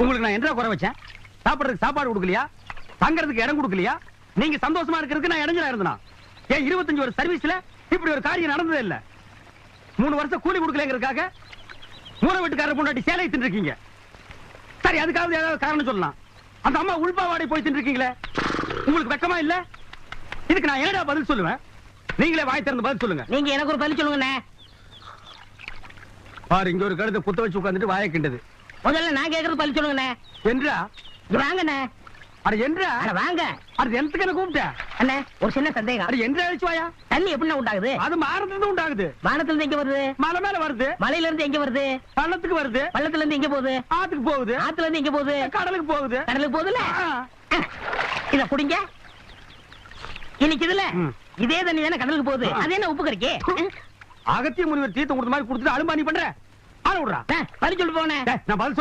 உங்களுக்கு நான் என்ன குறை வச்சேன்? சாப்பிடுறதுக்கு சாப்பாடு கொடுக்கலையா? தங்கறதுக்கு இடம் கொடுக்கலையா? நீங்க சந்தோஷமா இருக்கிறதுக்கு நான் இடைஞ்சலா இருந்தனா? ஏன் 25 வருஷ சர்வீஸ்ல இப்படி ஒரு காரியம் நடந்ததே இல்ல. 3 வருஷம் கூலி கொடுக்கலங்கிறதுக்காக மூணு வீட்டுக்காரர் பொண்டாட்டி சேலை தின்னுருக்கீங்க. சரி, அதுக்காவது ஏதாவது காரணம் சொல்லலாம். அந்த அம்மா உள்பாவாடை போய் தின்னுருக்கீங்களே, உங்களுக்கு வெக்கமா இல்ல? இதுக்கு நான் என்னடா பதில் சொல்லுவேன்? நீங்களே வாய் திறந்து பதில் சொல்லுங்க. நீங்க எனக்கு ஒரு பதில் சொல்லுங்க. பாரு, இங்க ஒரு கழுதை குத்த வச்சு உட்கார்ந்துட்டு வாயை கிண்டது. முதல்ல நான் கேக்குறது பதில் சொல்லுங்க. என்றா வாங்கண்ணே. அட என்றா? அட வாங்க. அது எனக்கு என்ன கூப்பிட்ட? அண்ணே, ஒரு சின்ன சந்தேகம். அட என்றா அழிச்சு வாயா? தண்ணி எப்படி உண்டாகுது? அது மாறதுல உண்டாகுது. வானத்துல இருந்து எங்க வருது? மலை மேல வருது. மலையில இருந்து எங்க வருது? பள்ளத்துக்கு வருது. பள்ளத்துல இருந்து எங்க போகுது? ஆத்துக்கு போகுது. ஆத்துல இருந்து எங்க போகுது? கடலுக்கு போகுது. கடலுக்கு போகுதுல. இத குடிங்க. இன்னைக்கு இதுல இதே தண்ணி தானே கடலுக்கு போகுது. அது என்ன உப்பு கறிக்கு? அகத்திய முனிவர் தீர்த்தம் கொடுத்த மாதிரி கொடுத்துட்டு அலும்பானி பண்ற. ஆள விடுறா. பதில் சொல்லு போனே. நான் பதில்